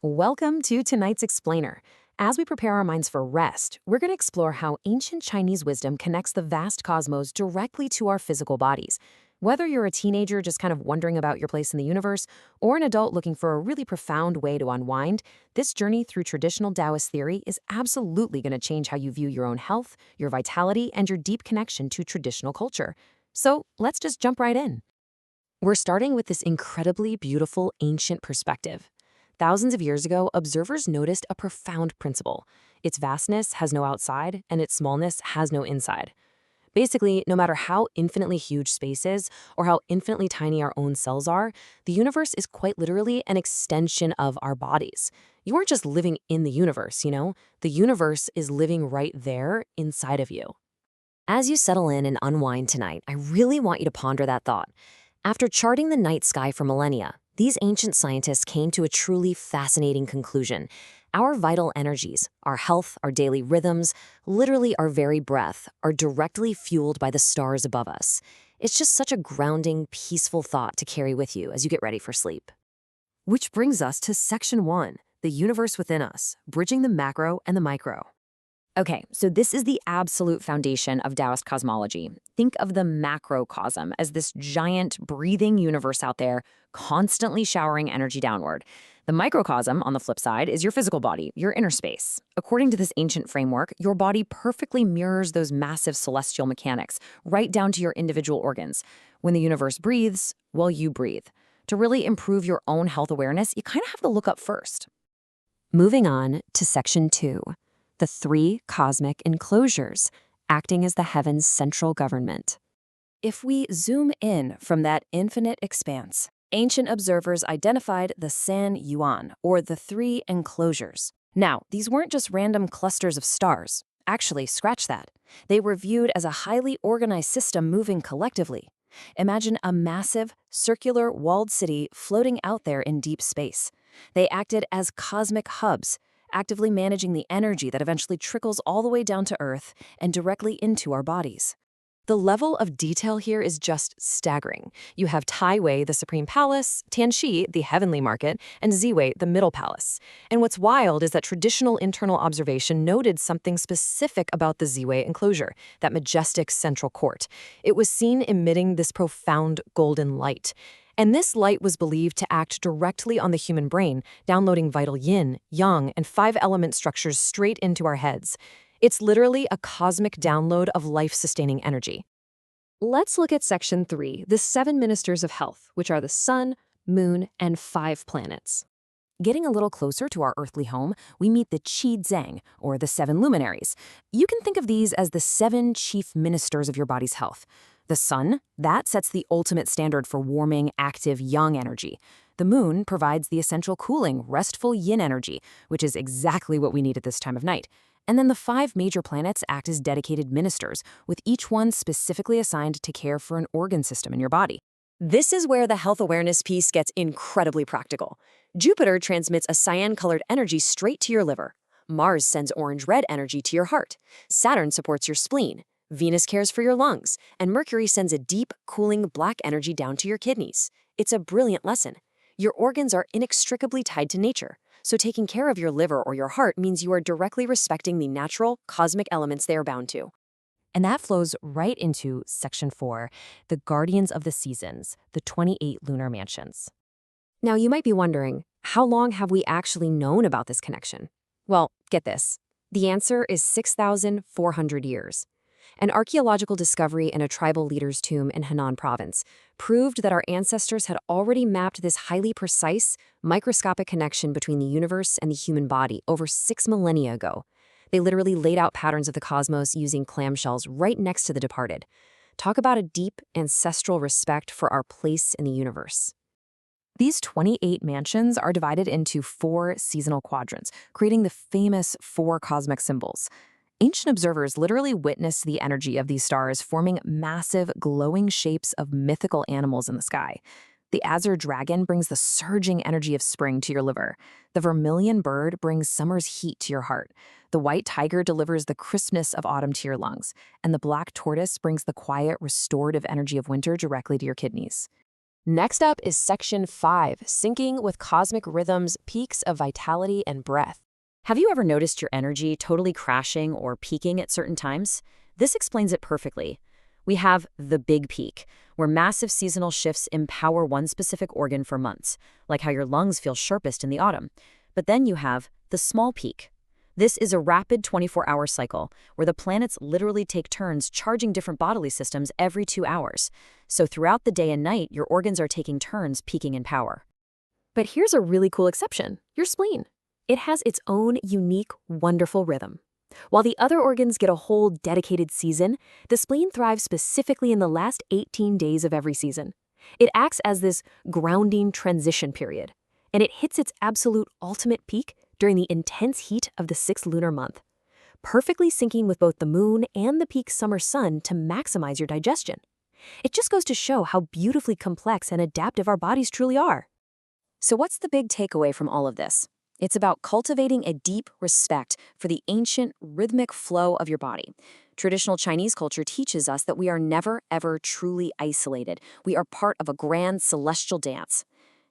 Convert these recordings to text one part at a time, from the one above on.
Welcome to tonight's explainer. As we prepare our minds for rest, we're going to explore how ancient Chinese wisdom connects the vast cosmos directly to our physical bodies. Whether you're a teenager just kind of wondering about your place in the universe, or an adult looking for a really profound way to unwind, this journey through traditional Taoist theory is absolutely going to change how you view your own health, your vitality, and your deep connection to traditional culture. So let's just jump right in. We're starting with this incredibly beautiful ancient perspective. Thousands of years ago, observers noticed a profound principle. Its vastness has no outside, and its smallness has no inside. Basically, no matter how infinitely huge space is, or how infinitely tiny our own cells are, the universe is quite literally an extension of our bodies. You aren't just living in the universe, The universe is living right there inside of you. As you settle in and unwind tonight, I really want you to ponder that thought. After charting the night sky for millennia, these ancient scientists came to a truly fascinating conclusion. Our vital energies, our health, our daily rhythms, literally our very breath, are directly fueled by the stars above us. It's just such a grounding, peaceful thought to carry with you as you get ready for sleep. Which brings us to Section 1, the universe within us, bridging the macro and the micro. Okay, so this is the absolute foundation of Taoist cosmology. Think of the macrocosm as this giant, breathing universe out there, constantly showering energy downward. The microcosm, on the flip side, is your physical body, your inner space. According to this ancient framework, your body perfectly mirrors those massive celestial mechanics, right down to your individual organs. When the universe breathes, well, you breathe. To really improve your own health awareness, you kind of have to look up first. Moving on to Section 2. The three cosmic enclosures, acting as the heaven's central government. If we zoom in from that infinite expanse, ancient observers identified the San Yuan, or the three enclosures. Now, these weren't just random clusters of stars. Actually, scratch that. They were viewed as a highly organized system moving collectively. Imagine a massive, circular, walled city floating out there in deep space. They acted as cosmic hubs, actively managing the energy that eventually trickles all the way down to Earth and directly into our bodies. The level of detail here is just staggering. You have Tai Wei, the Supreme Palace, Tianxi, the Heavenly Market, and Ziwei, the Middle Palace. And what's wild is that traditional internal observation noted something specific about the Ziwei enclosure, that majestic central court. It was seen emitting this profound golden light. And this light was believed to act directly on the human brain, downloading vital yin, yang, and five-element structures straight into our heads. It's literally a cosmic download of life-sustaining energy. Let's look at Section 3, the 7 ministers of health, which are the sun, moon, and 5 planets. Getting a little closer to our earthly home, we meet the Qi Zhang, or the 7 luminaries. You can think of these as the 7 chief ministers of your body's health. The sun, that sets the ultimate standard for warming, active, yang energy. The moon provides the essential cooling, restful yin energy, which is exactly what we need at this time of night. And then the 5 major planets act as dedicated ministers, with each one specifically assigned to care for an organ system in your body. This is where the health awareness piece gets incredibly practical. Jupiter transmits a cyan-colored energy straight to your liver. Mars sends orange-red energy to your heart. Saturn supports your spleen. Venus cares for your lungs, and Mercury sends a deep, cooling black energy down to your kidneys. It's a brilliant lesson. Your organs are inextricably tied to nature, so taking care of your liver or your heart means you are directly respecting the natural, cosmic elements they are bound to. And that flows right into Section 4, the Guardians of the Seasons, the 28 lunar mansions. Now, you might be wondering, how long have we actually known about this connection? Well, get this. The answer is 6,400 years. An archaeological discovery in a tribal leader's tomb in Henan province proved that our ancestors had already mapped this highly precise, microscopic connection between the universe and the human body over 6 millennia ago. They literally laid out patterns of the cosmos using clamshells right next to the departed. Talk about a deep, ancestral respect for our place in the universe. These 28 mansions are divided into 4 seasonal quadrants, creating the famous 4 cosmic symbols. Ancient observers literally witnessed the energy of these stars forming massive, glowing shapes of mythical animals in the sky. The azure dragon brings the surging energy of spring to your liver. The vermilion bird brings summer's heat to your heart. The white tiger delivers the crispness of autumn to your lungs. And the black tortoise brings the quiet, restorative energy of winter directly to your kidneys. Next up is Section 5, Syncing with Cosmic Rhythms, Peaks of Vitality and Breath. Have you ever noticed your energy totally crashing or peaking at certain times? This explains it perfectly. We have the big peak, where massive seasonal shifts empower one specific organ for months, like how your lungs feel sharpest in the autumn. But then you have the small peak. This is a rapid 24-hour cycle where the planets literally take turns charging different bodily systems every 2 hours. So throughout the day and night, your organs are taking turns peaking in power. But here's a really cool exception, your spleen. It has its own unique, wonderful rhythm. While the other organs get a whole dedicated season, the spleen thrives specifically in the last 18 days of every season. It acts as this grounding transition period, and it hits its absolute ultimate peak during the intense heat of the 6th lunar month, perfectly syncing with both the moon and the peak summer sun to maximize your digestion. It just goes to show how beautifully complex and adaptive our bodies truly are. So what's the big takeaway from all of this? It's about cultivating a deep respect for the ancient rhythmic flow of your body. Traditional Chinese culture teaches us that we are never, ever truly isolated. We are part of a grand celestial dance.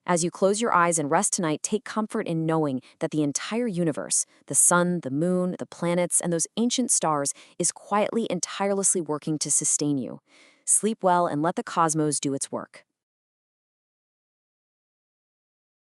As you close your eyes and rest tonight, take comfort in knowing that the entire universe, the sun, the moon, the planets, and those ancient stars, is quietly and tirelessly working to sustain you. Sleep well and let the cosmos do its work.